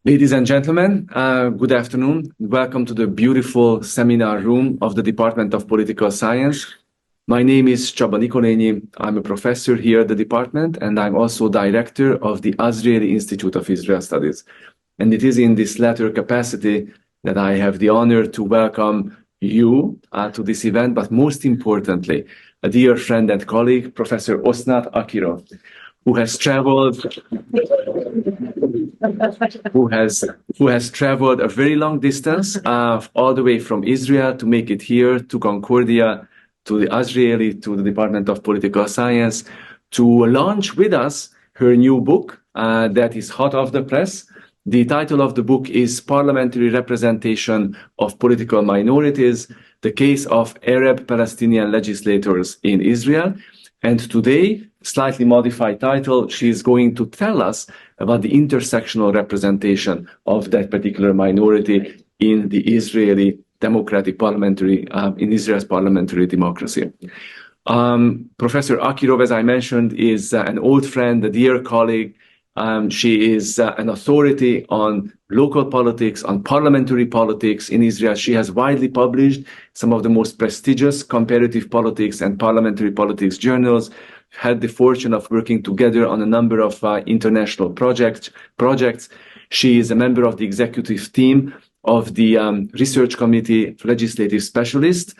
Ladies and gentlemen, good afternoon. Welcome to the beautiful seminar room of the Department of Political Science. My name is Csaba Nikolényi. I'm a professor here at the department, and I'm also director of the Azrieli Institute of Israel Studies. And it is in this latter capacity that I have the honor to welcome you to this event, but most importantly, a dear friend and colleague, Professor Osnat Akirav, who has traveled a very long distance, all the way from Israel to make it here to Concordia, to the Azrieli, to the Department of Political Science, to launch with us her new book that is hot off the press. The title of the book is Parliamentary Representation of Political Minorities, the Case of Arab Palestinian Legislators in Israel. And today, slightly modified title, she is going to tell us about the intersectional representation of that particular minority in the Israeli democratic parliamentary, in Israel's parliamentary democracy. Professor Akirav, as I mentioned, is an old friend, a dear colleague. She is an authority on local politics, on parliamentary politics in Israel. She has widely published some of the most prestigious comparative politics and parliamentary politics journals, had the fortune of working together on a number of international projects. She is a member of the executive team of the Research Committee Legislative Specialist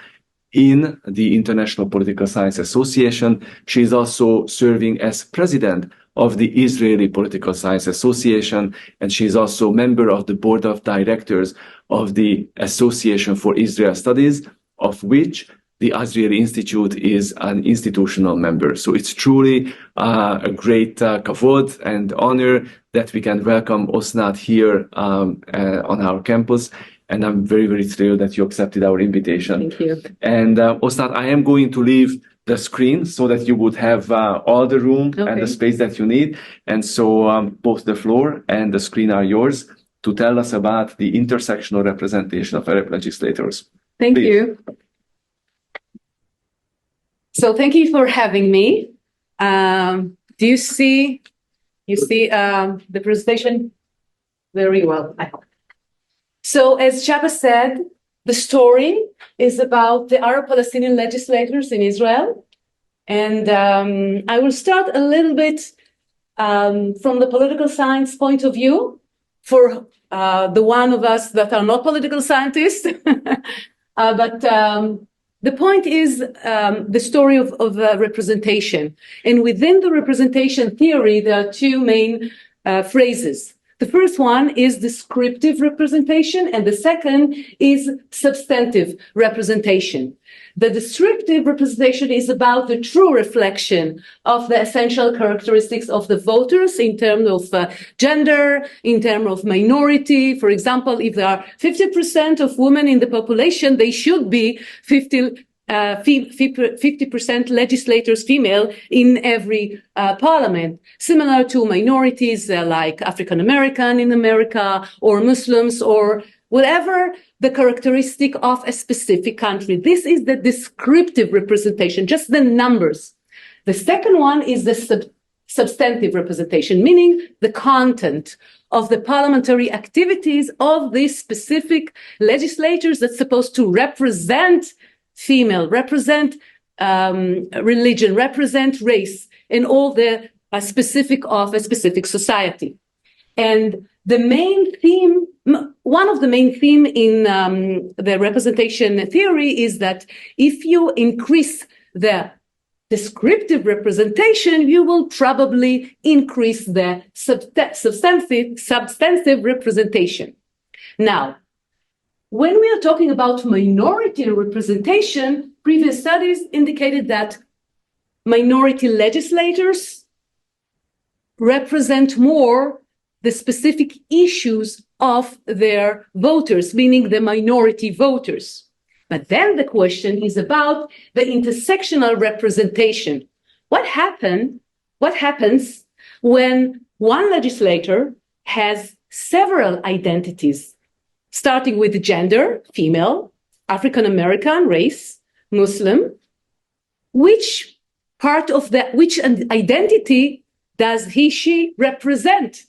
in the International Political Science Association. She is also serving as president of the Israeli Political Science Association, and she is also member of the board of directors of the Association for Israel Studies, of which the Azrieli Institute is an institutional member. So it's truly a great kavod and honor that we can welcome Osnat here on our campus. And I'm very, very thrilled that you accepted our invitation. Thank you. And Osnat, I am going to leave the screen so that you would have all the room and the space that you need. And so both the floor and the screen are yours to tell us about the intersectional representation of Arab legislators. Thank you. So thank you for having me. Do you see the presentation very well, I hope. So as Csaba said, the story is about the Arab Palestinian legislators in Israel. And I will start a little bit from the political science point of view for the one of us that are not political scientists. But the point is the story of representation. And within the representation theory, there are two main phrases. The first one is descriptive representation, and the second is substantive representation. The descriptive representation is about the true reflection of the essential characteristics of the voters in terms of gender, in terms of minority. For example, if there are 50% of women in the population, they should be 50% legislators female in every parliament, similar to minorities like African American in America or Muslims or whatever the characteristic of a specific country. This is the descriptive representation, just the numbers. The second one is the substantive representation, meaning the content of the parliamentary activities of these specific legislators that's supposed to represent female, represent religion, represent race, and all the specific of a specific society. And the main theme, one of the main theme in the representation theory is that if you increase the descriptive representation, you will probably increase the substantive representation. Now, when we are talking about minority representation, previous studies indicated that minority legislators represent more the specific issues of their voters, meaning the minority voters. But then the question is about the intersectional representation. What happens when one legislator has several identities, starting with gender, female, African American, race, Muslim? Which part of that, which identity does he, she represent?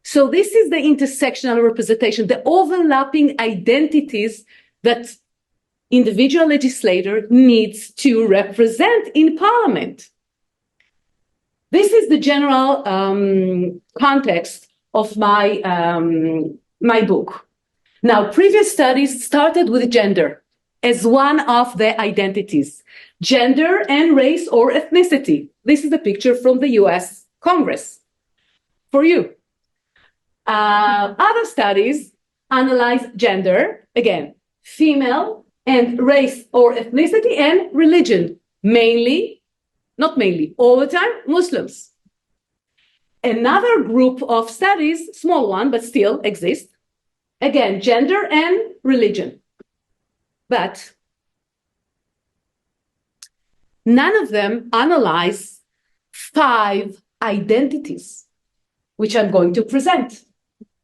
So this is the intersectional representation, the overlapping identities that individual legislator needs to represent in parliament. This is the general context of my book. Now, previous studies started with gender as one of the identities. Gender and race or ethnicity. This is a picture from the US Congress for you. Other studies analyze gender, again, female and race or ethnicity and religion, mainly, not mainly, all the time, Muslims. Another group of studies, small one, but still exists, again, gender and religion. But none of them analyze 5 identities, which I'm going to present.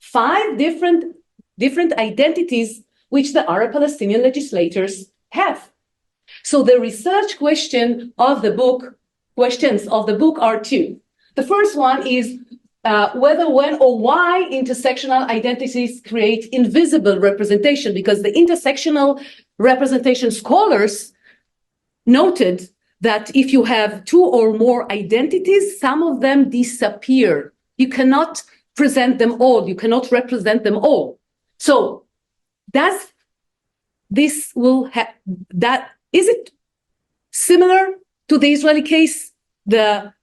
5 different identities which the Arab Palestinian legislators have. So the research questions of the book are 2. The first one is whether, when, or why intersectional identities create invisible representation, because the intersectional representation scholars noted that if you have 2 or more identities, some of them disappear. You cannot present them all. You cannot represent them all. So is it similar to the Israeli case, the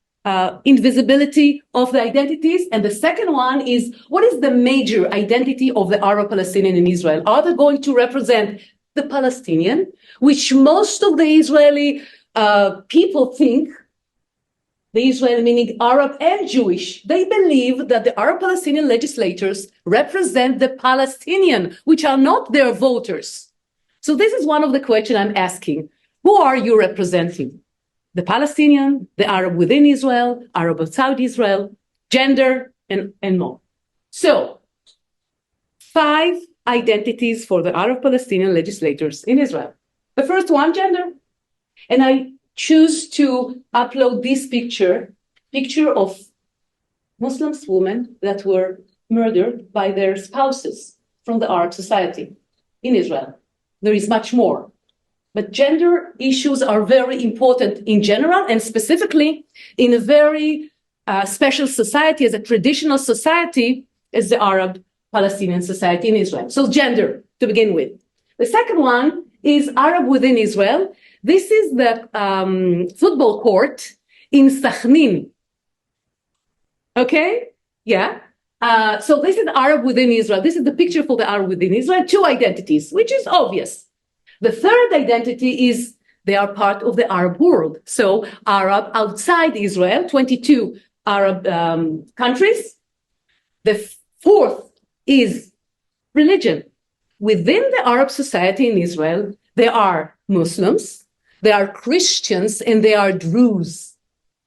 invisibility of the identities? And the second one is, what is the major identity of the Arab Palestinian in Israel? Are they going to represent the Palestinian, which most of the Israeli people think, the Israeli meaning Arab and Jewish, they believe that the Arab Palestinian legislators represent the Palestinian, which are not their voters. So this is one of the questions I'm asking. Who are you representing? The Palestinian, the Arab within Israel, Arab outside Israel, gender, and more. So 5 identities for the Arab Palestinian legislators in Israel. The first one, gender. And I choose to upload this picture of Muslim women that were murdered by their spouses from the Arab society in Israel. There is much more. But gender issues are very important in general, and specifically in a very special society, as a traditional society, as the Arab Palestinian society in Israel. So gender, to begin with. The second one is Arab within Israel. This is the football court in Sakhnin. Okay? Yeah. So this is Arab within Israel. This is the picture for the Arab within Israel. 2 identities, which is obvious. The third identity is they are part of the Arab world. So Arab outside Israel, 22 Arab countries. The fourth is religion. Within the Arab society in Israel, there are Muslims, there are Christians, and there are Druze,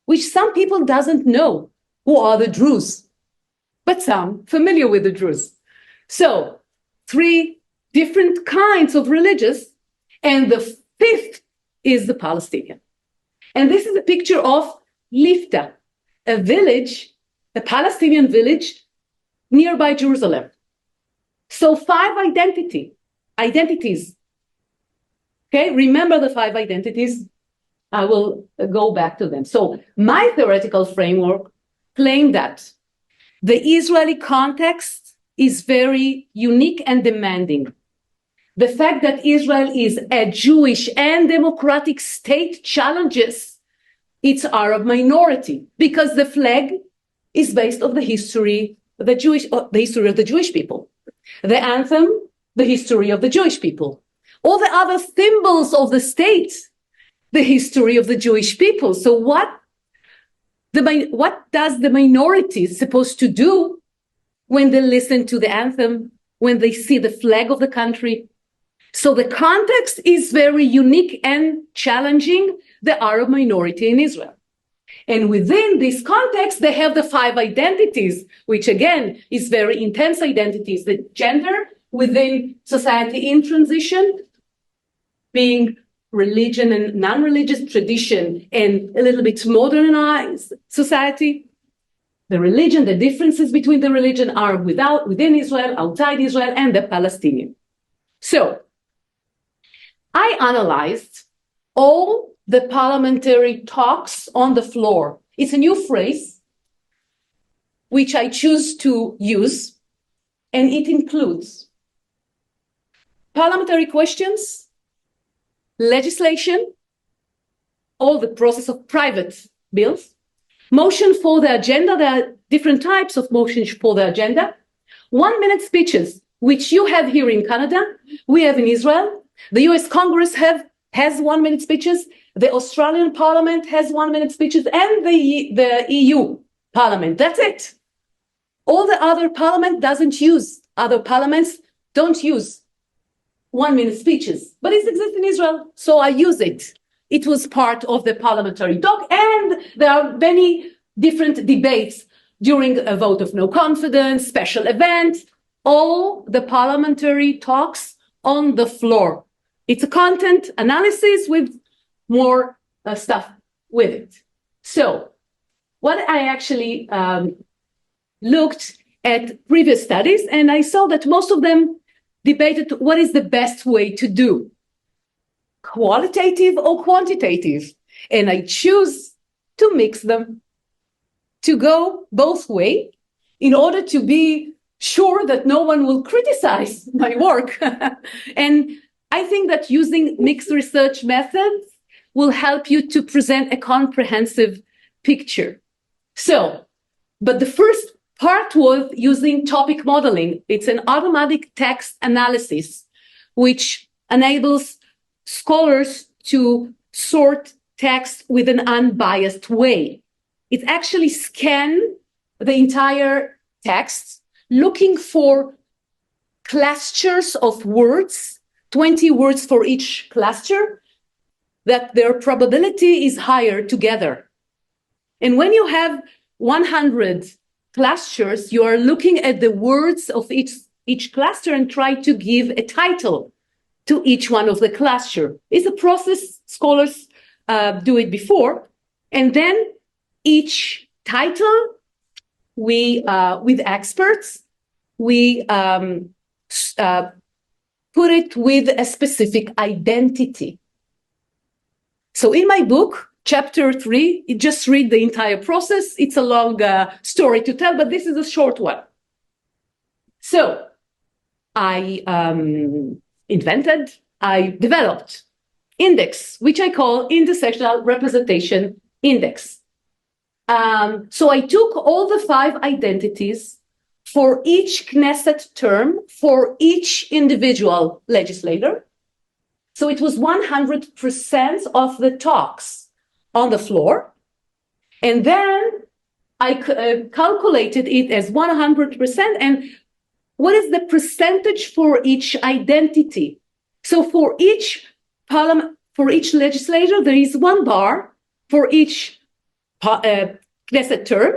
which some people doesn't know who are the Druze, but some familiar with the Druze. So 3 different kinds of religions, and the 5th is the Palestinian. And this is a picture of Lifta, a village, a Palestinian village nearby Jerusalem. So 5 identities. Okay, remember the 5 identities. I will go back to them. So my theoretical framework claimed that the Israeli context is very unique and demanding. The fact that Israel is a Jewish and democratic state challenges its Arab minority, because the flag is based on the history of the Jewish people. The anthem, the history of the Jewish people. All the other symbols of the state, the history of the Jewish people. So what does the minority supposed to do when they listen to the anthem, when they see the flag of the country? So the context is very unique and challenging the Arab minority in Israel. And within this context, they have the 5 identities, which again is very intense identities. The gender within society in transition, being religion and non-religious tradition, and a little bit modernized society. the religion, the differences between the religion are within Israel, outside Israel, and the Palestinian. So I analyzed all the parliamentary talks on the floor. It's a new phrase which I choose to use, and it includes parliamentary questions, legislation, all the process of private bills, motion for the agenda. There are different types of motions for the agenda. 1-minute speeches, which you have here in Canada, we have in Israel. The US Congress has 1-minute speeches. The Australian Parliament has 1-minute speeches, and the EU Parliament. That's it. All the other parliament doesn't use, other parliaments don't use 1-minute speeches, but it exists in Israel, so I use it. It was part of the parliamentary doc, and there are many different debates during a vote of no confidence, special event, all the parliamentary talks on the floor. It's a content analysis with more stuff with it. So what I actually looked at previous studies, and I saw that most of them debated what is the best way to do, qualitative or quantitative. And I choose to mix them, to go both way in order to be sure that no one will criticize my work. And I think that using mixed research methods will help you to present a comprehensive picture. So, but the first part was using topic modeling. It's an automatic text analysis, which enables scholars to sort text with an unbiased way. It actually scans the entire text, looking for clusters of words, 20 words for each cluster, that their probability is higher together. And when you have 100 clusters, you are looking at the words of each cluster and try to give a title to each one of the cluster. It's a process, scholars do it before. And then each title, we, with experts, we put it with a specific identity. So in my book, Chapter 3, you just read the entire process. It's a long story to tell, but this is a short one. So I developed index, which I call intersectional representation index. So I took all the 5 identities for each Knesset term, for each individual legislator. So it was 100% of the talks on the floor. And then I calculated it as 100%. And what is the percentage for each identity? So for each legislator, there is 1 bar for each Knesset term,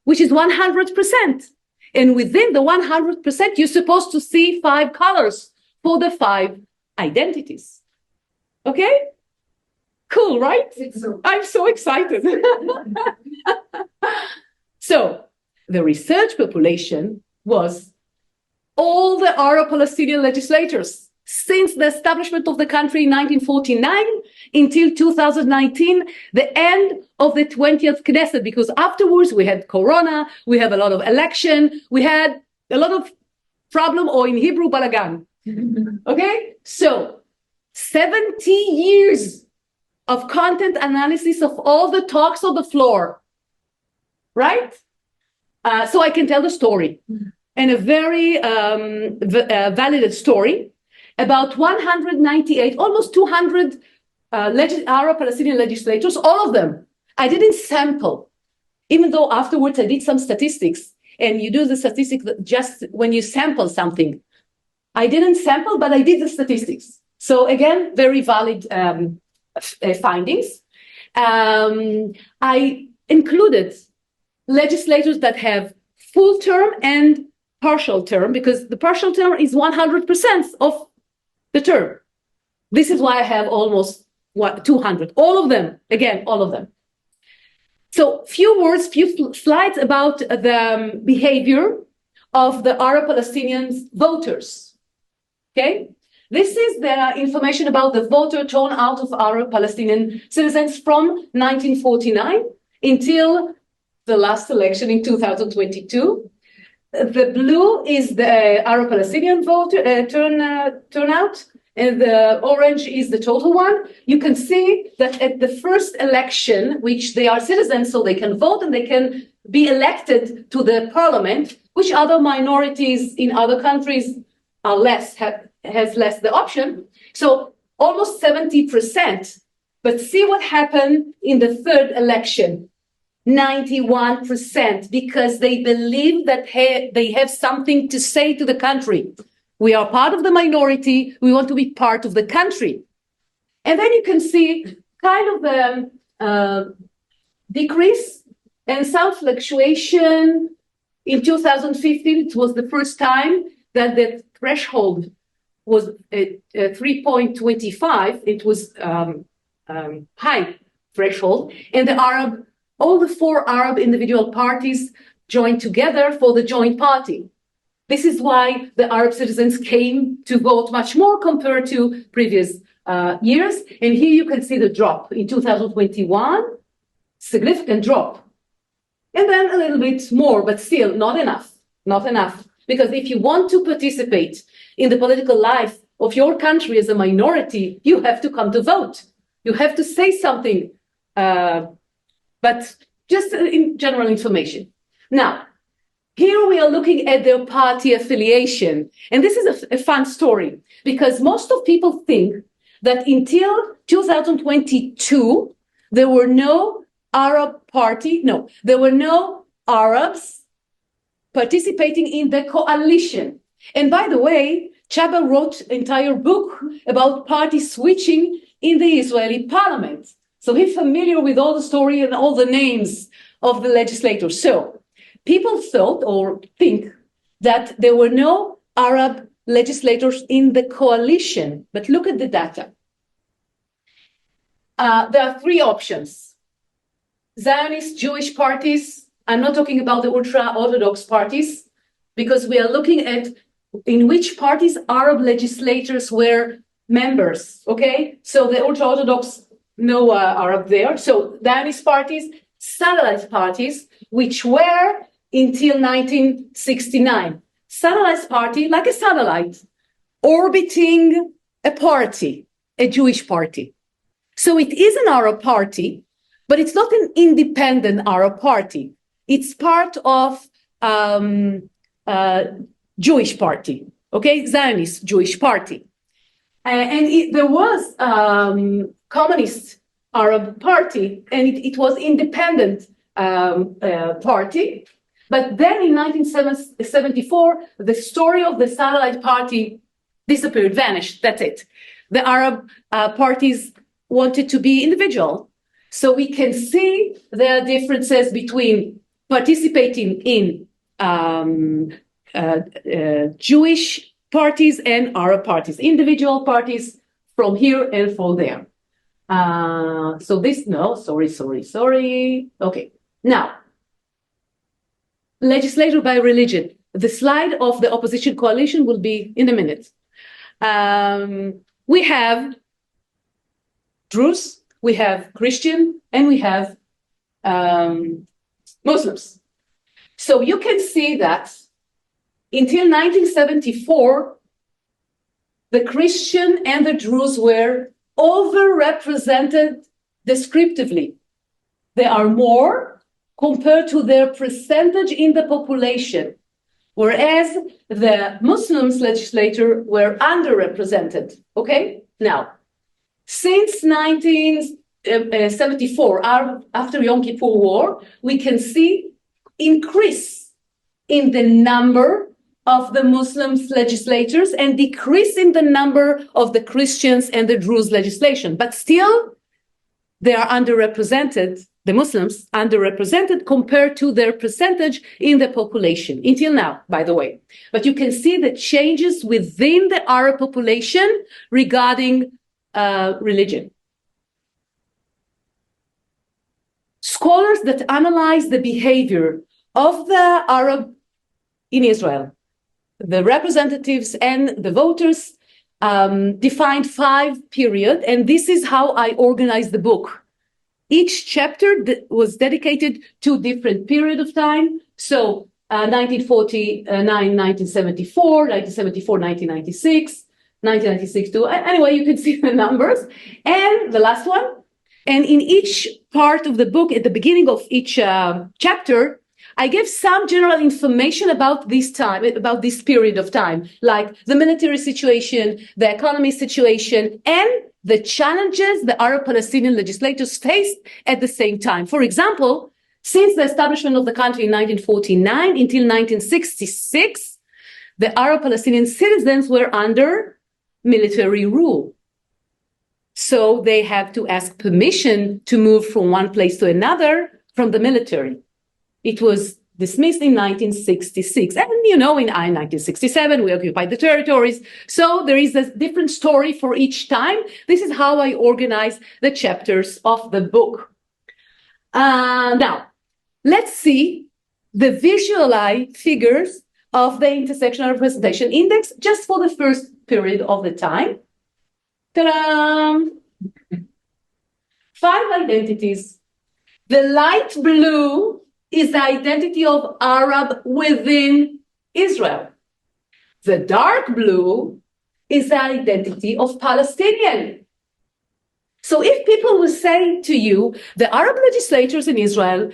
which is 100%. And within the 100%, you're supposed to see 5 colors for the 5 identities. Okay? Cool, right? I'm so excited. So the research population was all the Arab-Palestinian legislators since the establishment of the country in 1949 until 2019, the end of the 20th Knesset, because afterwards we had Corona, we have a lot of election, we had a lot of problem, or in Hebrew, balagan. Okay? So 70 years of content analysis of all the talks on the floor, right? So I can tell the story, and a very valid story about 198, almost 200 Arab-Palestinian legislators, all of them. I didn't sample, even though afterwards I did some statistics, and you do the statistics just when you sample something. I didn't sample, but I did the statistics. So again, very valid findings. I included legislators that have full term and partial term, because the partial term is 100% of the term. This is why I have almost 200. All of them, again, all of them. So few slides about the behavior of the Arab Palestinian voters. Okay, this is the information about the voter turnout of Arab Palestinian citizens from 1949 until the last election in 2022. The blue is the Arab Palestinian voter turnout, and the orange is the total one. You can see that at the first election, which they are citizens, so they can vote and they can be elected to the parliament, which other minorities in other countries are has less the option. So almost 70%. But see what happened in the third election. 91%, because they believe that they have something to say to the country. We are part of the minority. We want to be part of the country. And then you can see kind of the decrease and some fluctuation. In 2015, it was the first time that the threshold was at 3.25. It was high threshold. And all the four Arab individual parties joined together for the joint party. This is why the Arab citizens came to vote much more compared to previous years. And here you can see the drop in 2021, significant drop. And then a little bit more, but still not enough, not enough. Because if you want to participate in the political life of your country as a minority, you have to come to vote. You have to say something. But just in general information. Now, here we are looking at their party affiliation. And this is a fun story because most of people think that until 2022, there were no there were no Arabs participating in the coalition. And by the way, Chaba wrote an entire book about party switching in the Israeli parliament. So he's familiar with all the story and all the names of the legislators. So people thought or think that there were no Arab legislators in the coalition. But look at the data. There are three options. Zionist Jewish parties. I'm not talking about the ultra-Orthodox parties because we are looking at in which parties Arab legislators were members. Okay, so the ultra-Orthodox no Arab there. So Zionist parties, satellite parties, which were until 1969. Satellite party, like a satellite, orbiting a party, a Jewish party. So it is an Arab party, but it's not an independent Arab party. It's part of Jewish party, okay, Zionist Jewish party. And there was Communist Arab Party, and it was independent party. But then in 1974, the story of the satellite party disappeared, vanished. That's it. The Arab parties wanted to be individual. So we can see there are differences between participating in Jewish parties and Arab parties, individual parties from here and from there. Sorry. Okay, now, legislator by religion. The slide of the opposition coalition will be in a minute. We have Druze, we have Christian, and we have Muslims. So you can see that until 1974, the Christian and the Druze were overrepresented descriptively. They are more compared to their percentage in the population, whereas the Muslims legislator were underrepresented. Okay? Now, since 1974, after Yom Kippur War, we can see increase in the number of the Muslims legislators and decrease in the number of the Christians and the Druze legislation. But still, they are underrepresented, the Muslims underrepresented compared to their percentage in the population, until now, by the way. But you can see the changes within the Arab population regarding religion. scholars that analyze the behavior of the Arab in Israel, the representatives and the voters, defined 5 periods, and this is how I organized the book. Each chapter was dedicated to different period of time. So 1949, 1974, 1974, 1996, 1996 to, anyway, you can see the numbers. And the last one. And in each part of the book, at the beginning of each chapter, I gave some general information about this time, about this period of time, like the military situation, the economy situation, and the challenges the Arab Palestinian legislators faced at the same time. For example, since the establishment of the country in 1949 until 1966, the Arab Palestinian citizens were under military rule. So they have to ask permission to move from one place to another from the military. It was dismissed in 1966. And, in 1967, we occupied the territories. So there is a different story for each time. This is how I organize the chapters of the book. Now, let's see the visualized figures of the intersectional representation index just for the first period of the time. Ta-da! 5 identities. The light blue is the identity of Arab within Israel. The dark blue is the identity of Palestinian. So if people will say to you, the Arab legislators in Israel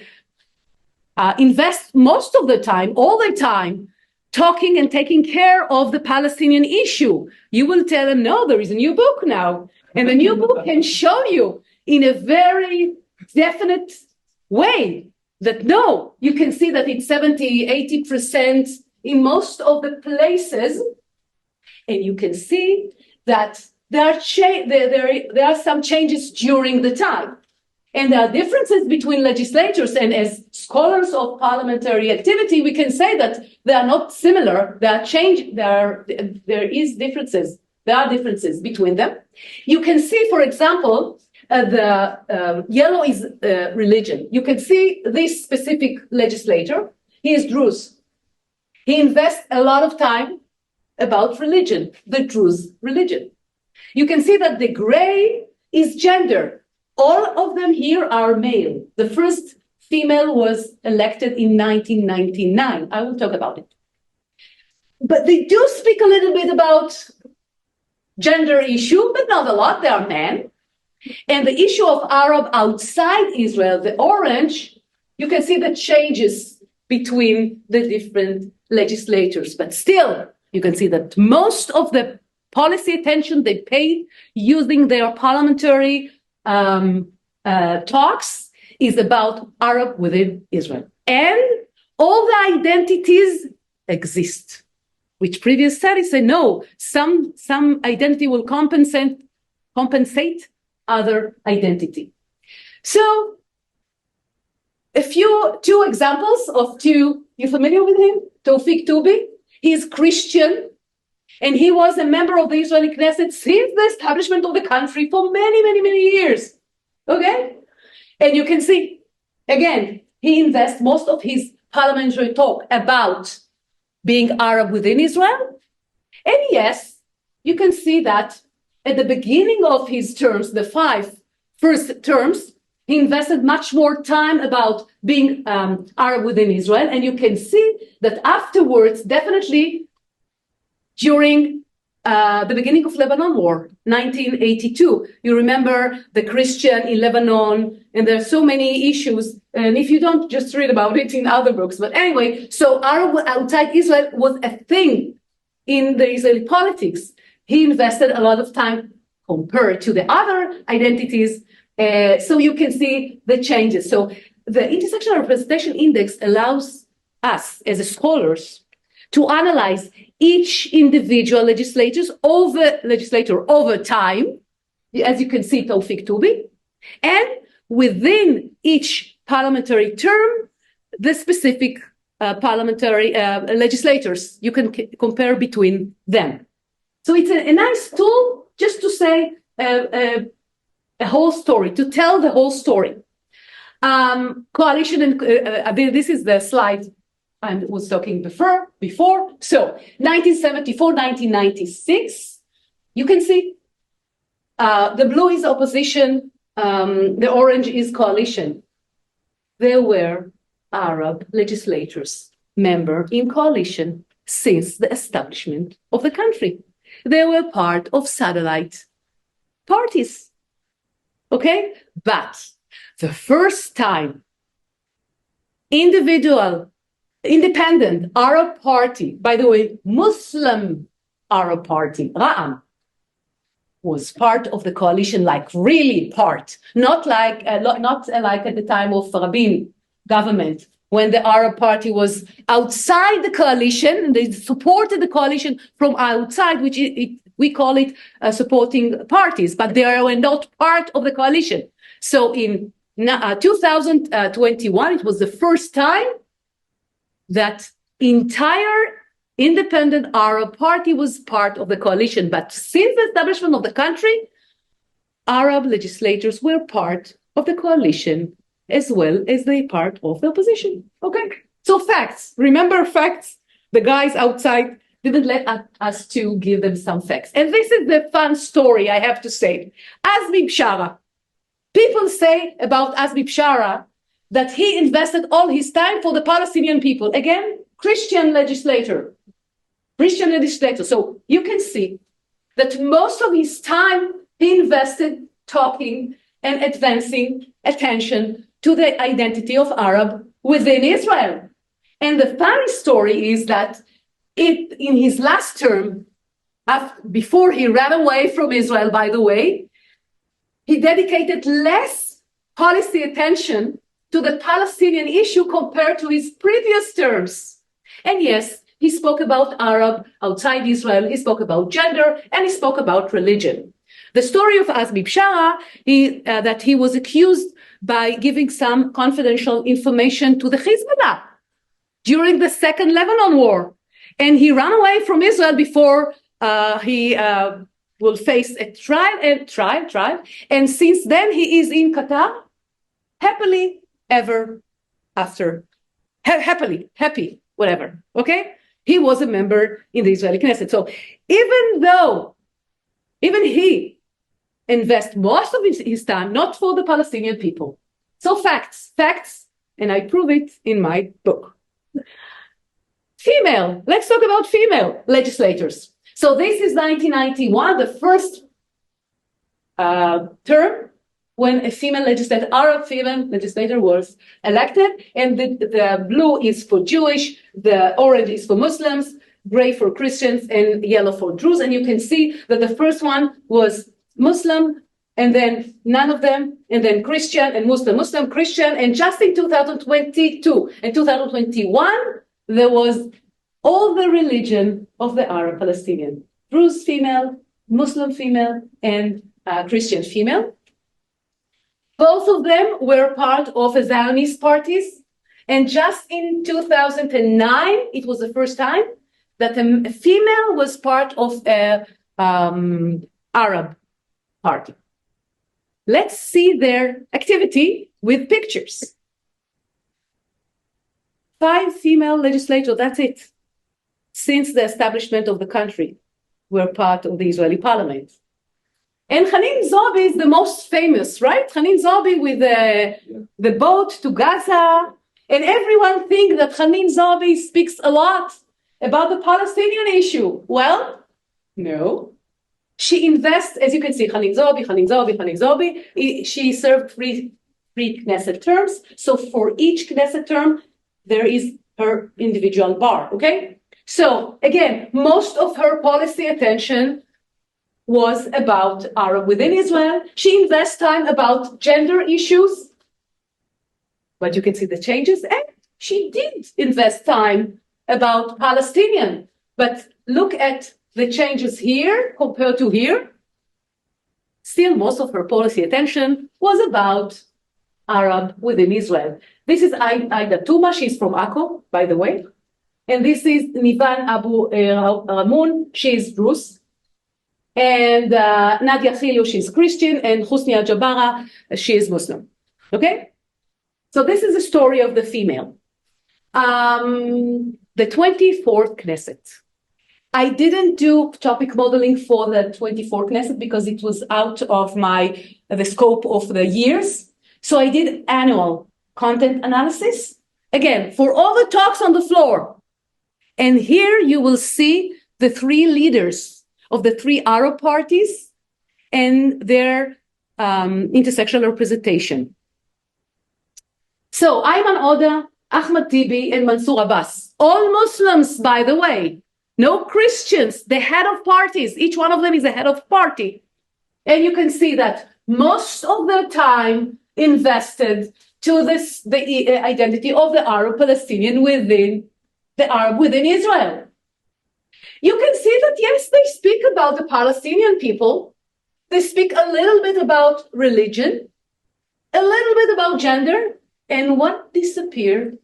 invest most of the time, all the time, talking and taking care of the Palestinian issue, you will tell them, no, there is a new book now. And the new book can show you in a very definite way that no, you can see that it's 70, 80% in most of the places. And you can see that there are some changes during the time. And there are differences between legislators, and as scholars of parliamentary activity, we can say that they are not similar. There are differences. There are differences between them. You can see, for example, the yellow is religion. You can see this specific legislator. He is Druze. He invests a lot of time about religion, the Druze religion. You can see that the gray is gender. All of them here are male. The first female was elected in 1999. I will talk about it. But they do speak a little bit about gender issue, but not a lot. They are men. And the issue of Arab outside Israel, the orange, you can see the changes between the different legislators. But still, you can see that most of the policy attention they pay using their parliamentary talks is about Arab within Israel. And all the identities exist, which previous studies say, no, some identity will compensate other identity. So two examples of two, you familiar with him? Tawfiq Toubi, he is Christian, and he was a member of the Israeli Knesset since the establishment of the country for many, many, many years. Okay? And you can see, again, he invests most of his parliamentary talk about being Arab within Israel. And yes, you can see that at the beginning of his terms, the 5 first terms, he invested much more time about being Arab within Israel. And you can see that afterwards, definitely during the beginning of Lebanon War, 1982, you remember the Christian in Lebanon, and there are so many issues. And if you don't, just read about it in other books. But anyway, so Arab outside Israel was a thing in the Israeli politics. He invested a lot of time compared to the other identities. So you can see the changes. So the intersectional representation index allows us as scholars to analyze each individual legislator over time, as you can see, Tawfiq Toubi, and within each parliamentary term, the specific parliamentary legislators. You can compare between them. So it's a nice tool just to say a whole story, to tell the whole story. Coalition, and this is the slide I was talking before. So 1974, 1996, you can see the blue is opposition, the orange is coalition. There were Arab legislators, member in coalition since the establishment of the country. They were part of satellite parties. Okay? But the first time independent Arab party, by the way, Muslim Arab party, Ra'am, was part of the coalition, like really part, not like at the time of Rabin government, when the Arab party was outside the coalition, and they supported the coalition from outside, which we call it supporting parties, but they were not part of the coalition. So in 2021, it was the first time that entire independent Arab party was part of the coalition. But since the establishment of the country, Arab legislators were part of the coalition as well as they part of the opposition. Okay, so facts. Remember facts. The guys outside didn't let us to give them some facts. And this is the fun story, I have to say. Azmi Bishara. People say about Azmi Bishara that he invested all his time for the Palestinian people. Again, Christian legislator. So you can see that most of his time he invested talking and advancing attention to the identity of Arab within Israel. And the funny story is that in his last term, before he ran away from Israel, by the way, he dedicated less policy attention to the Palestinian issue compared to his previous terms. And yes, he spoke about Arab outside Israel, he spoke about gender, and he spoke about religion. The story of Azmi Bishara, that he was accused by giving some confidential information to the Hezbollah during the Second Lebanon War. And he ran away from Israel before he will face a trial. And since then, he is in Qatar, happily ever after. Happy, whatever, okay? He was a member in the Israeli Knesset. So even he invests most of his time not for the Palestinian people. So facts, and I prove it in my book. Let's talk about female legislators. So this is 1991, the first term when a female legislator, Arab female legislator was elected, and the blue is for Jewish, the orange is for Muslims, gray for Christians, and yellow for Druze. And you can see that the first one was Muslim, and then none of them, and then Christian and Muslim, Christian. And just in 2022 and 2021, there was all the religion of the Arab Palestinian. Druze female, Muslim female, and Christian female. Both of them were part of Zionist parties. And just in 2009, it was the first time that a female was part of an Arab party. Let's see their activity with pictures. 5 female legislators, that's it. Since the establishment of the country, were part of the Israeli parliament. And Hanin Zobi is the most famous, right? Hanin Zobi with the boat to Gaza. And everyone thinks that Hanin Zobi speaks a lot about the Palestinian issue. Well, no. She invests, as you can see, Hanin Zobi. She served three Knesset terms. So for each Knesset term, there is her individual bar, okay? So again, most of her policy attention was about Arab within Israel. She invests time about gender issues, but you can see the changes. And she did invest time about Palestinian. But look at the changes here compared to here. Still, most of her policy attention was about Arab within Israel. This is Aida Tuma. She's from Akko, by the way. And this is Nivan Abu Ramun. She is Druze. And Nadia Khilou, she's Christian. And Husnia Jabara, she is Muslim. Okay? So this is the story of the female. The 24th Knesset. I didn't do topic modeling for the 24th Knesset because it was out of the scope of the years. So I did annual content analysis, again, for all the talks on the floor. And here you will see the three leaders of the three Arab parties and their intersectional representation. So Ayman Oda, Ahmad Tibi, and Mansour Abbas, all Muslims, by the way, no Christians, the head of parties, each one of them is a head of party. And you can see that most of their time invested to the identity of the Arab Palestinian within Israel. You can see that, yes, they speak about the Palestinian people. They speak a little bit about religion, a little bit about gender, and what disappeared?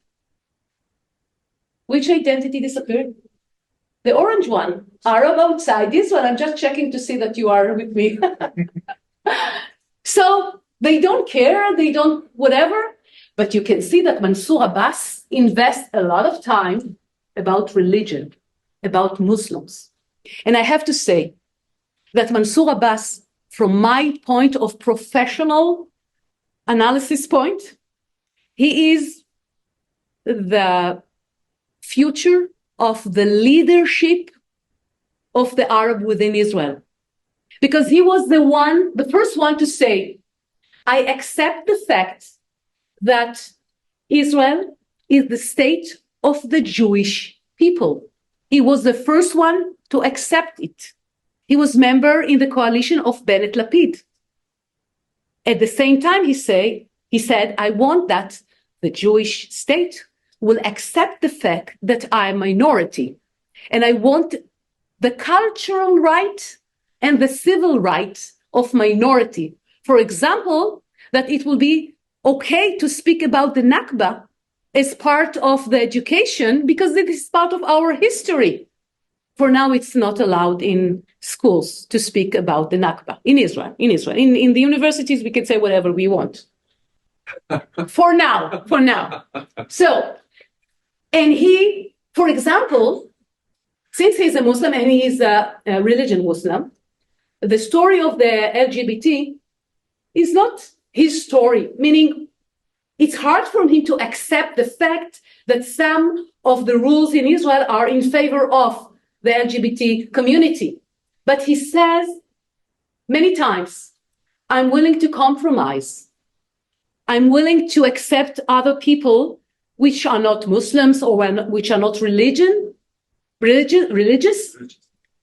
Which identity disappeared? The orange one, Arab outside Israel. I'm just checking to see that you are with me. So they don't care, they don't whatever, but you can see that Mansour Abbas invests a lot of time about religion, about Muslims. And I have to say that Mansour Abbas, from my point of professional analysis point, he is the future of the leadership of the Arab within Israel. Because he was the first one to say, I accept the fact that Israel is the state of the Jewish people. He was the first one to accept it. He was member in the coalition of Bennett Lapid. At the same time, he said, I want that the Jewish state will accept the fact that I'm a minority. And I want the cultural right and the civil rights of minority. For example, that it will be okay to speak about the Nakba as part of the education because it is part of our history. For now, it's not allowed in schools to speak about the Nakba in Israel. In the universities, we can say whatever we want. For now. So, and he, for example, since he's a Muslim and he's a religion Muslim, the story of the LGBT is not his story, meaning it's hard for him to accept the fact that some of the rules in Israel are in favor of the LGBT community. But he says many times, I'm willing to compromise. I'm willing to accept other people which are not Muslims or which are not religious,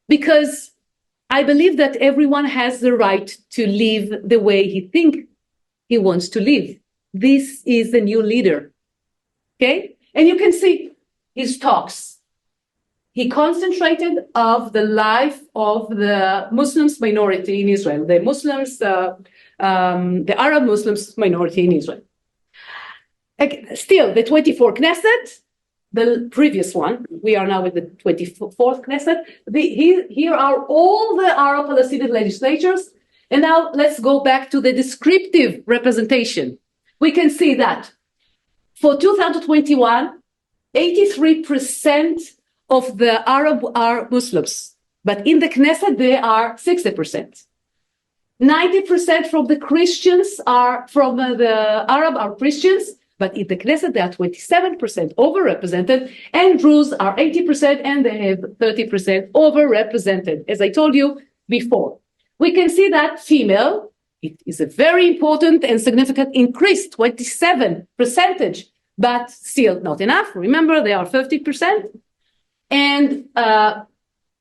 because I believe that everyone has the right to live the way he thinks he wants to live. This is the new leader, okay? And you can see his talks. He concentrated of the life of the Muslims minority in Israel, the Muslims, the Arab Muslims minority in Israel. Still, the 24th Knesset, the previous one, we are now with the 24th Knesset. Here are all the Arab Palestinian legislators. And now let's go back to the descriptive representation. We can see that for 2021, 83% of the Arab are Muslims, but in the Knesset, they are 60%. 90% from the Christians from the Arab are Christians, but in the Knesset, they are 27% overrepresented, and Druze are 80%, and they have 30% overrepresented, as I told you before. We can see that female, it is a very important and significant increase, 27%, but still not enough. Remember, they are 50%. And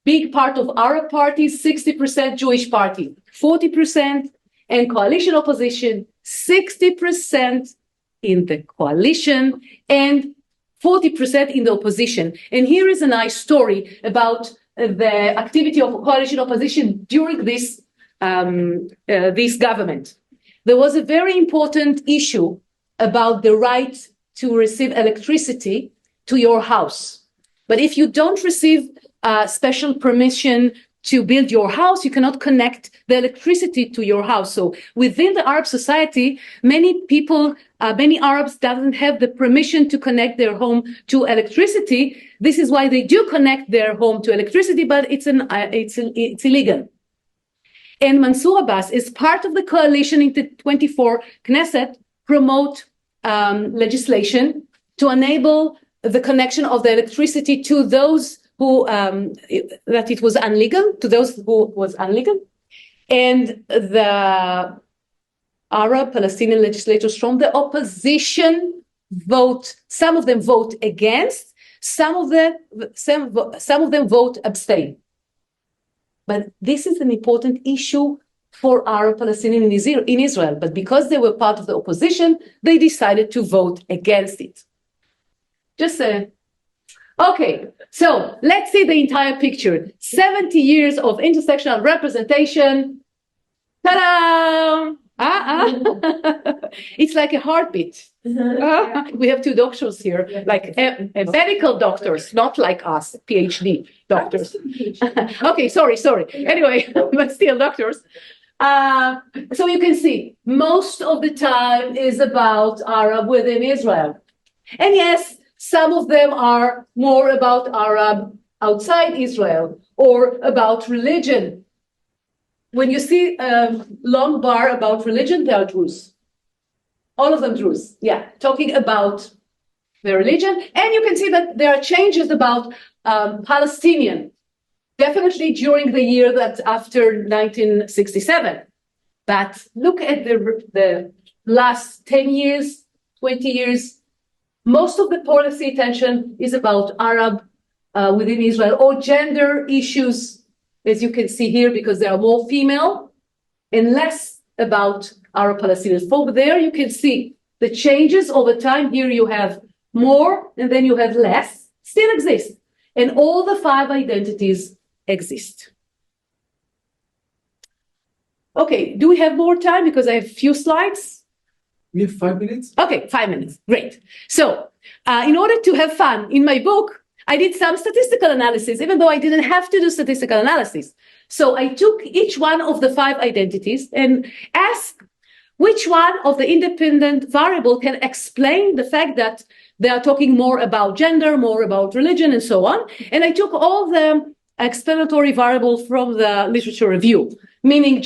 big part of Arab parties, 60% Jewish party, 40%, and coalition opposition, 60% in the coalition and 40% in the opposition. And here is a nice story about the activity of coalition opposition during this government. There was a very important issue about the right to receive electricity to your house. But if you don't receive special permission to build your house, you cannot connect the electricity to your house. So within the Arab society, many people, many Arabs doesn't have the permission to connect their home to electricity. This is why they do connect their home to electricity, but it's illegal. And Mansour Abbas is part of the coalition in the 24 Knesset promote legislation to enable the connection of the electricity to those who that it was unlegal, to those who was unlegal. And the Arab Palestinian legislators from the opposition vote, some of them vote against, some of them vote abstain. But this is an important issue for Arab Palestinians in Israel. But because they were part of the opposition, they decided to vote against it. Just okay, so let's see the entire picture. 70 years of intersectional representation. Ta-da! It's like a heartbeat. We have two doctors here, like medical doctors, not like us, PhD doctors. Okay, sorry. Anyway, but still doctors. So you can see, most of the time is about Arab within Israel. And yes, some of them are more about Arab outside Israel or about religion. When you see a long bar about religion, they are Druze. All of them Druze, yeah, talking about their religion. And you can see that there are changes about Palestinian, definitely during the year that after 1967. But look at the last 10 years, 20 years, most of the policy attention is about Arab within Israel or gender issues, as you can see here, because there are more female and less about Arab Palestinians. Over there, you can see the changes over time. Here you have more and then you have less, still exist. And all the 5 identities exist. Okay, do we have more time? Because I have a few slides. We have 5 minutes. Okay, 5 minutes. Great. So in order to have fun in my book, I did some statistical analysis, even though I didn't have to do statistical analysis. So I took each one of the 5 identities and asked which one of the independent variable can explain the fact that they are talking more about gender, more about religion, and so on. And I took all the explanatory variables from the literature review, meaning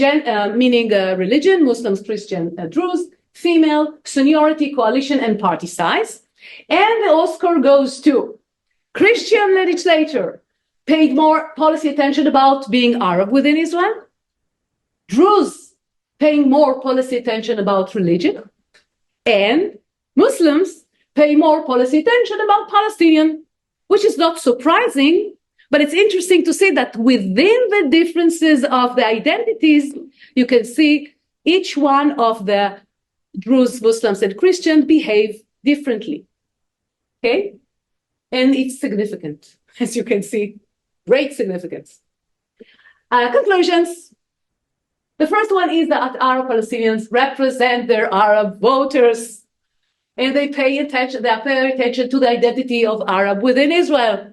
religion, Muslims, Christian, Druze, female, seniority, coalition, and party size. And the Oscar goes to Christian legislator, paid more policy attention about being Arab within Israel. Druze, paying more policy attention about religion. And Muslims pay more policy attention about Palestinian, which is not surprising, but it's interesting to see that within the differences of the identities, you can see each one of the Druze, Muslims, and Christians behave differently. Okay? And it's significant, as you can see, great significance. Conclusions. The first one is that Arab Palestinians represent their Arab voters, and they pay attention to the identity of Arab within Israel.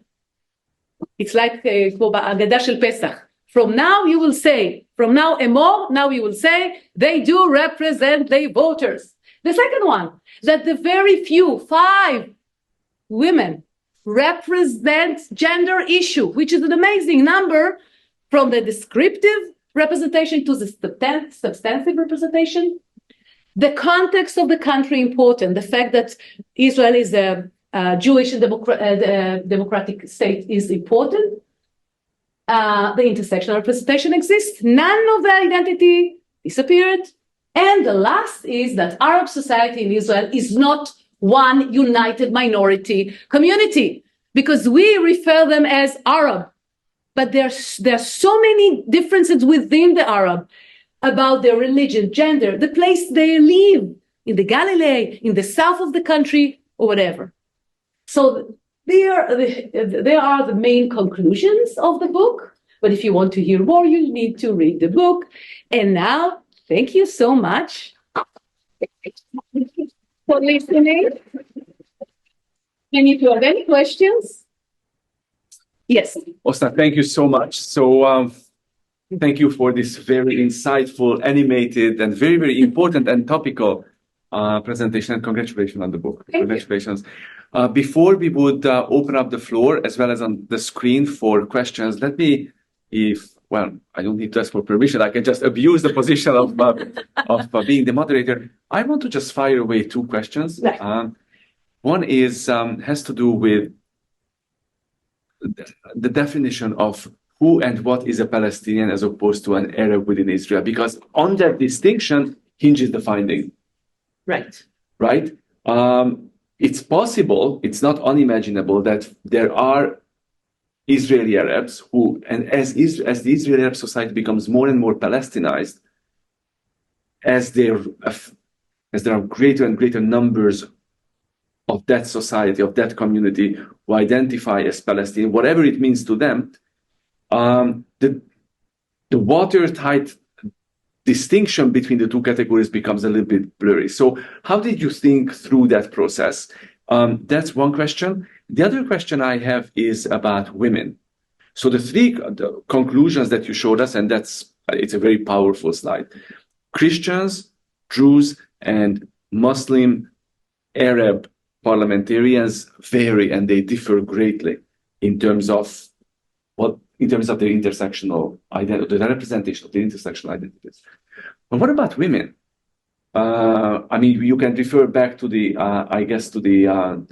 It's like Agadah Shel Pesach. From now you will say, from now Emor, now you will say, they do represent their voters. The second one, that the very few, 5 women represent gender issue, which is an amazing number, from the descriptive representation to the substantive representation. The context of the country important, the fact that Israel is a Jewish and democratic state is important. The intersectional representation exists. None of the identity disappeared. And the last is that Arab society in Israel is not one united minority community, because we refer them as Arab. But there are so many differences within the Arab about their religion, gender, the place they live, in the Galilee, in the south of the country, or whatever. So they are the main conclusions of the book. But if you want to hear more, you need to read the book. And now, thank you so much for listening. And if you have any questions, yes. Osnat, thank you so much. So Thank you for this very insightful, animated, and very, very important and topical presentation. And congratulations on the book. Congratulations. Before we would open up the floor as well as on the screen for questions, let me, I don't need to ask for permission. I can just abuse the position of being the moderator. I want to just fire away two questions. Right. One is has to do with the definition of who and what is a Palestinian as opposed to an Arab within Israel, because on that distinction hinges the finding. Right. Right? It's possible, it's not unimaginable that there are Israeli Arabs who, and as the Israeli Arab society becomes more and more Palestinized, as there are greater and greater numbers of that society, of that community who identify as Palestinian, whatever it means to them, the watertight distinction between the two categories becomes a little bit blurry. So how did you think through that process? That's one question. The other question I have is about women. So the conclusions that you showed us, and it's a very powerful slide. Christians, Jews, and Muslim, Arab parliamentarians vary and they differ greatly in terms of their intersectional identity, the representation of the intersectional identities. But what about women? You can refer back to the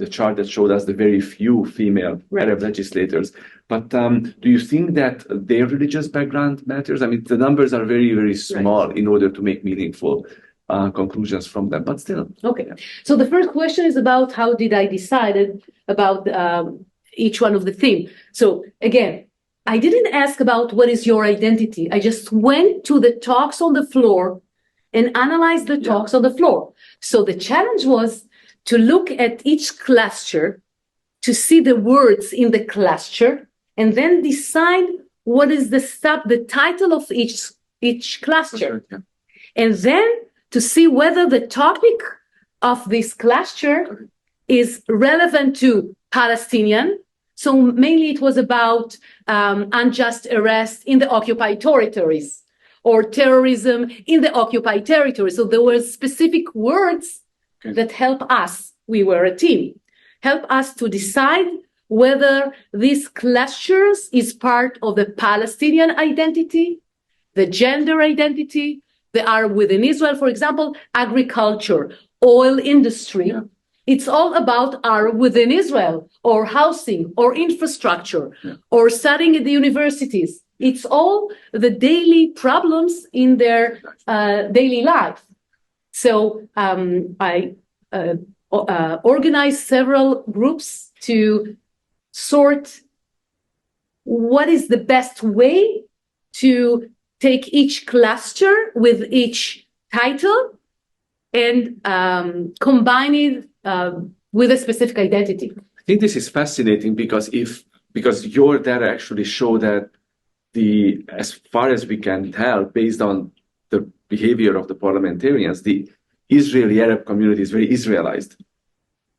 chart that showed us the very few female Arab legislators. But do you think that their religious background matters? The numbers are very, very small in order to make meaningful conclusions from them, but still. Okay. So the first question is about how did I decide about each one of the theme. So again, I didn't ask about what is your identity. I just went to the talks on the floor and analyzed the talks on the floor. So the challenge was to look at each cluster, to see the words in the cluster, and then decide what is the title of each cluster. And then to see whether the topic of this cluster is relevant to Palestinian. So mainly it was about unjust arrest in the occupied territories or terrorism in the occupied territories. So there were specific words that help us, we were a team, help us to decide whether these clusters is part of the Palestinian identity, the gender identity. They are within Israel, for example, agriculture, oil industry. It's all about are within Israel, or housing, or infrastructure, or studying at the universities. It's all the daily problems in their daily life. So I organized several groups to sort what is the best way to take each cluster with each title and combine it with a specific identity. I think this is fascinating because your data actually show that as far as we can tell, based on the behavior of the parliamentarians, the Israeli Arab community is very Israelized.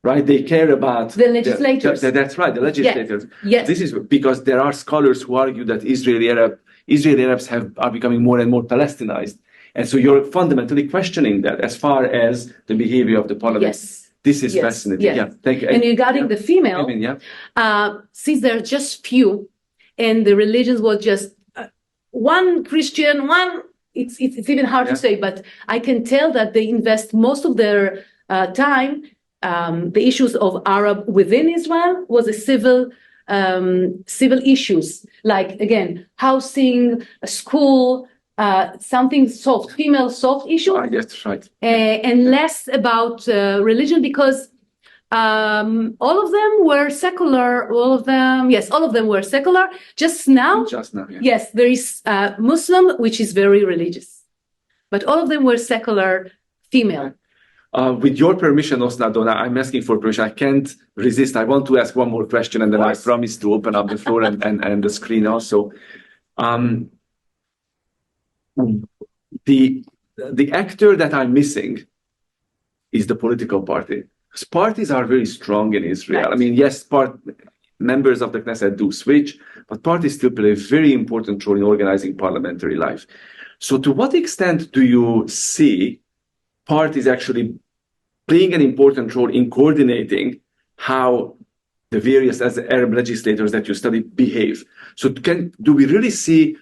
Right? They care about the legislators. That's right, the legislators. Yes. This is because there are scholars who argue that Israeli Arabs are becoming more and more Palestinized. And so you're fundamentally questioning that as far as the behavior of the parliament. Yes. This is fascinating. Yes. Yeah, thank you. And regarding the female, since there are just few, and the religions was just one Christian, it's even hard to say, but I can tell that they invest most of their time. The issues of Arab within Israel was a civil issues, like again housing, a school, something soft, female soft issues. Yes, right. And less about religion, because all of them were secular. All of them were secular. Just now, yes, there is Muslim, which is very religious, but all of them were secular female. With your permission, Osnat, I'm asking for permission. I can't resist. I want to ask one more question, and then I promise to open up the floor and the screen also. The actor that I'm missing is the political party. Parties are very strong in Israel. Right. I mean, yes, members of the Knesset do switch, but parties still play a very important role in organizing parliamentary life. So to what extent do you see parties actually playing an important role in coordinating how the various Arab legislators that you study behave? So do we really see,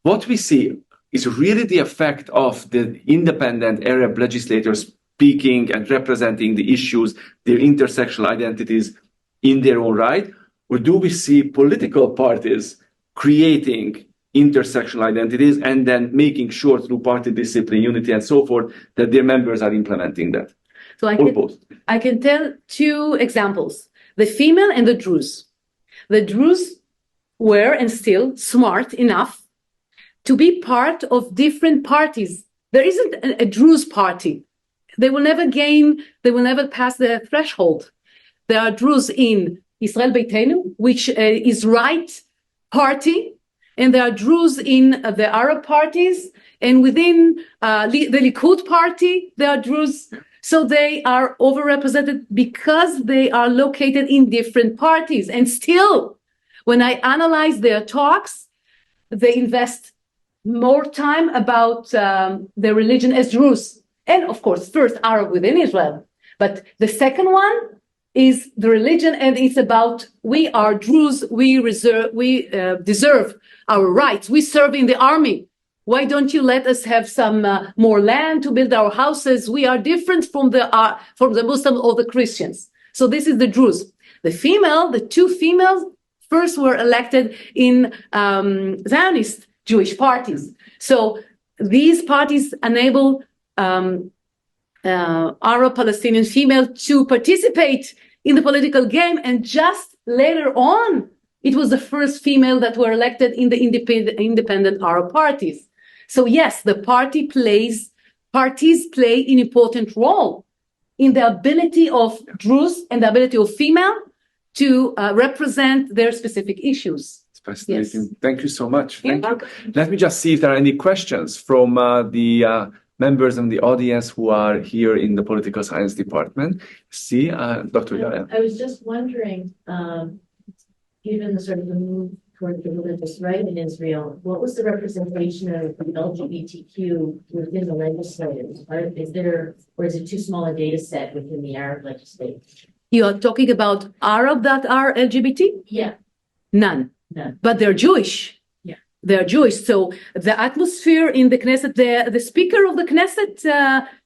what we see is really the effect of the independent Arab legislators speaking and representing the issues, their intersectional identities in their own right? Or do we see political parties creating intersectional identities and then making sure through party discipline, unity, and so forth, that their members are implementing that? So I can tell two examples. The female and the Druze. The Druze were and still smart enough to be part of different parties. There isn't a Druze party. They will never pass the threshold. There are Druze in Israel Beitenu, which is right party, and there are Druze in the Arab parties, and within the Likud party, there are Druze. So they are overrepresented because they are located in different parties. And still, when I analyze their talks, they invest more time about their religion as Druze. And of course, first Arab within Israel. But the second one is the religion, and it's about we are Druze, we deserve our rights. We serve in the army. Why don't you let us have some more land to build our houses? We are different from the Muslims or the Christians. So this is the Druze. The two females first were elected in Zionist Jewish parties. So these parties enable Arab Palestinian female to participate in the political game, and just later on, it was the first female that were elected in the independent Arab parties. So yes, the parties play an important role in the ability of Druze and the ability of female to represent their specific issues. It's fascinating. Yes. Thank you so much. Thank you. Let me just see if there are any questions from the members in the audience who are here in the political science department. See, Dr. Yael. I was just wondering, given the sort of the move toward the religious right in Israel, what was the representation of LGBTQ within the legislators? Or is it too small a data set within the Arab legislators? You are talking about Arab that are LGBT? Yeah. None. But they're Jewish. Yeah. They're Jewish. So the atmosphere in the Knesset, the speaker of the Knesset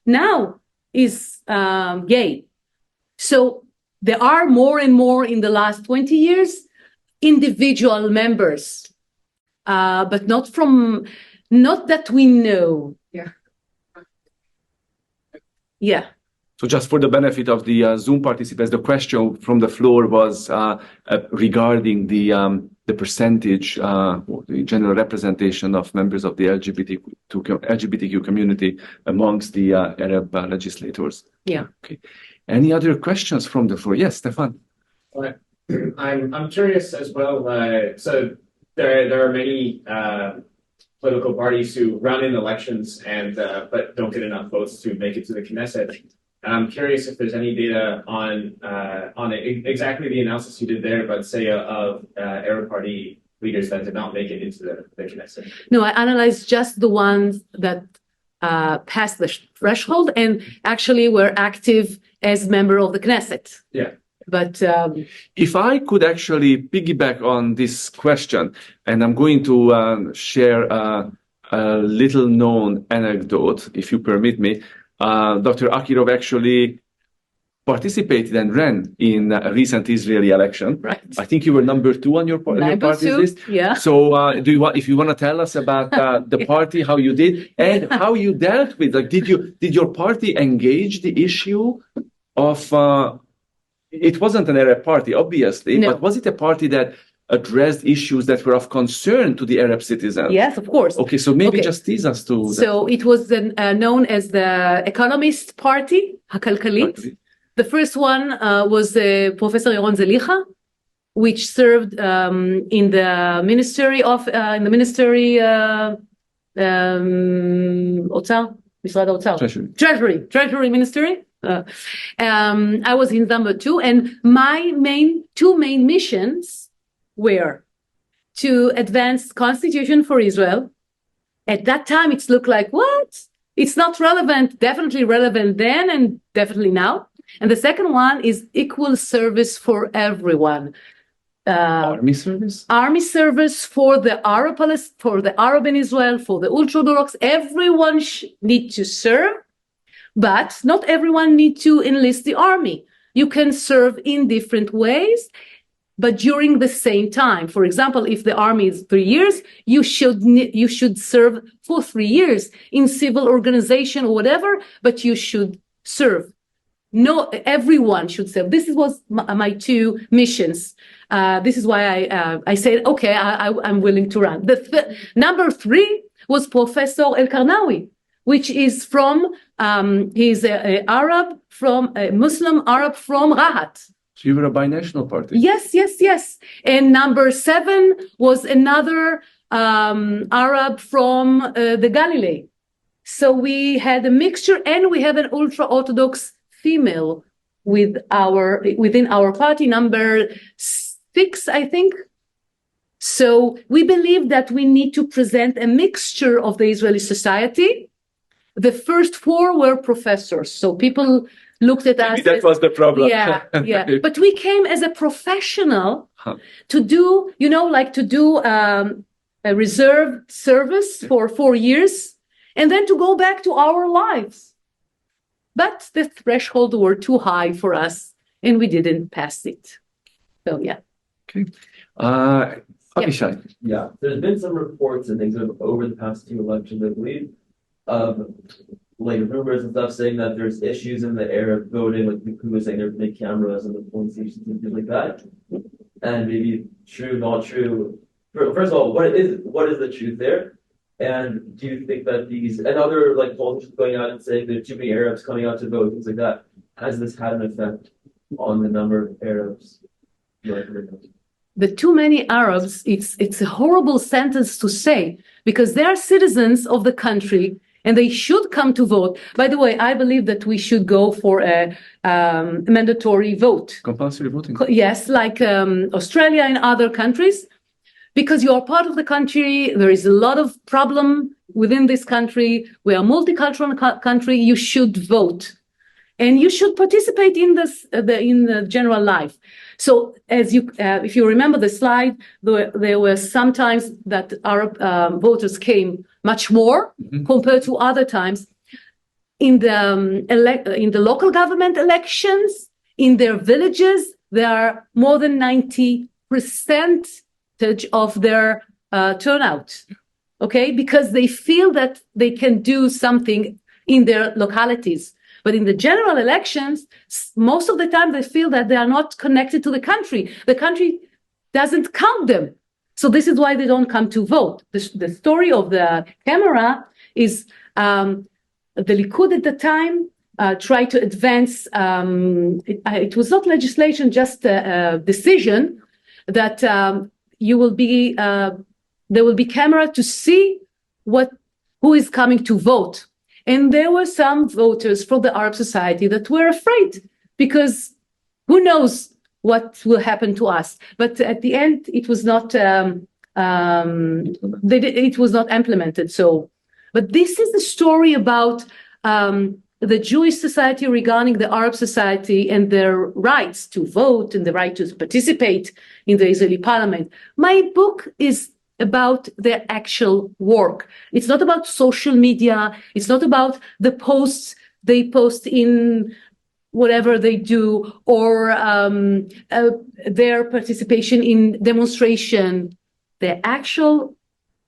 now is gay. So there are more and more in the last 20 years individual members, but not that we know. Yeah. So just for the benefit of the Zoom participants, the question from the floor was regarding the percentage, the general representation of members of the LGBTQ community amongst the Arab legislators. Yeah. Okay. Any other questions from the floor? Yes, Stefan. I'm curious as well. So there are many political parties who run in elections and but don't get enough votes to make it to the Knesset. And I'm curious if there's any data on exactly the analysis you did there, but say of Arab party leaders that did not make it into the Knesset. No, I analyzed just the ones that passed the threshold and actually were active as member of the Knesset. Yeah. But if I could actually piggyback on this question, and I'm going to share a little known anecdote, if you permit me. Dr. Akirav actually participated and ran in a recent Israeli election. Right. I think you were number 2 on your party's list. Yeah. So if you want to tell us about the party, how you did and how you dealt with, like, did your party engage the issue of it wasn't an Arab party, obviously, no. But was it a party that addressed issues that were of concern to the Arab citizens? Yes, of course. Okay, so maybe just tease us to. So it was known as the Economist Party, Hakalkalit. The first one was Professor Zelicha, which served in the Ministry of Otzar, Misrad Otzar. Treasury Ministry. I was in number 2, and my two main missions were to advance constitution for Israel. At that time, it looked like, what? It's not relevant, definitely relevant then and definitely now. And the second one is equal service for everyone. Army service? Army service for the Arab in Israel, for the ultra-Orthodox. Everyone need to serve, but not everyone need to enlist the army. You can serve in different ways, but during the same time. For example, if the army is 3 years, you should serve for 3 years in civil organization or whatever, but you should serve. No, everyone should serve. This was my two missions. This is why I said, okay, I'm willing to run. Number 3 was Professor El-Karnawi, which is from, he's a Muslim Arab from Rahat. So you were a binational party. Yes. And number 7 was another Arab from the Galilee. So we had a mixture, and we have an ultra-Orthodox female within our party, number 6, I think. So we believe that we need to present a mixture of the Israeli society. The first 4 were professors, so people looked at us. Maybe that was the problem. Yeah. But we came as a professional to do, a reserved service for 4 years, and then to go back to our lives. But the threshold were too high for us, and we didn't pass it. So, yeah. Okay. Abishai. Yeah, there's been some reports and things over the past 2 elections, I believe, of like rumors and stuff saying that there's issues in the Arab voting, like people were saying there's big cameras in the polling stations and things like that. And maybe true, not true. First of all, what is the truth there? And do you think that these and other like politicians going out and saying there's too many Arabs coming out to vote, things like that, has this had an effect on the number of Arabs? The too many Arabs, it's a horrible sentence to say, because they are citizens of the country and they should come to vote. By the way, I believe that we should go for a mandatory vote. Compulsory voting. Yes, like Australia and other countries, because you are part of the country. There is a lot of problem within this country. We are a multicultural country. You should vote, and you should participate in the general life. So, if you remember the slide, there were some times that Arab voters came much more compared to other times. In the local government elections, in their villages, there are more than 90% of their turnout. Okay, because they feel that they can do something in their localities. But in the general elections, most of the time they feel that they are not connected to the country. The country doesn't count them. So this is why they don't come to vote. The story of the camera is the Likud at the time tried to advance, it was not legislation, just a decision that there will be camera to see who is coming to vote. And there were some voters from the Arab society that were afraid, because who knows what will happen to us. But at the end, it was not implemented. So, but this is the story about the Jewish society regarding the Arab society and their rights to vote and the right to participate in the Israeli parliament. My book is about their actual work. It's not about social media. It's not about the posts they post in whatever they do, or their participation in demonstration. Their actual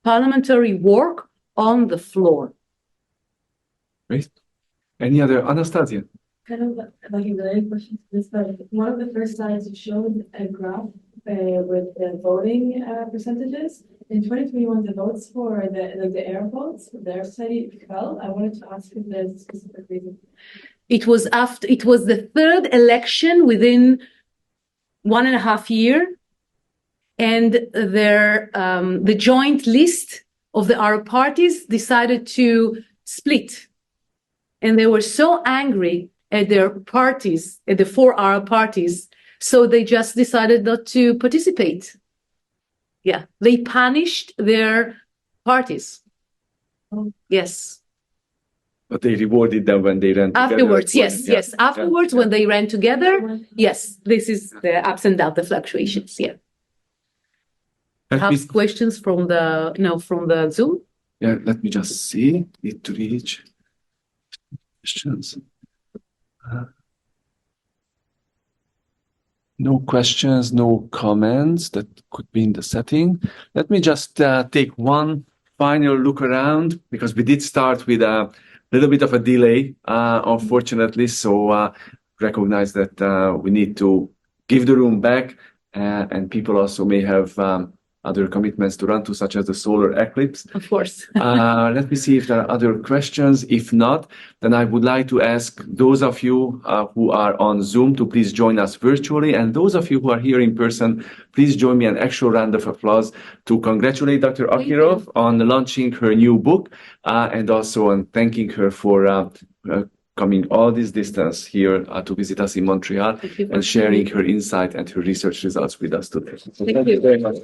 parliamentary work on the floor. Great. Any other? Anastasia? Kind of like a related question to this, but one of the first slides you showed a graph with the voting percentages. In 2021, the votes for the Arab votes, their study fell. I wanted to ask if there's a specific reason. It was the third election within 1.5 years, and the joint list of the Arab parties decided to split. And they were so angry at their parties, at the 4-hour parties. So they just decided not to participate. Yeah, they punished their parties. Yes. But they rewarded them when they ran together. Afterwards, yes, Yeah. yes. Afterwards, when they ran together, yes, this is the ups and downs, the fluctuations. Yeah. Let me, Have questions from the Zoom? yeah, let me just see. Need to reach questions. No questions, no comments that could be in the setting. Let me just take one final look around, because we did start with a little bit of a delay, unfortunately. So recognize that we need to give the room back, and people also may have other commitments to run to, such as the solar eclipse. Of course. Let me see if there are other questions. If not, then I would like to ask those of you who are on Zoom to please join us virtually. And those of you who are here in person, please join me in an actual round of applause to congratulate Dr. Akirav on launching her new book, and also on thanking her for coming all this distance here to visit us in Montreal and sharing her insight and her research results with us today. Thank you very much.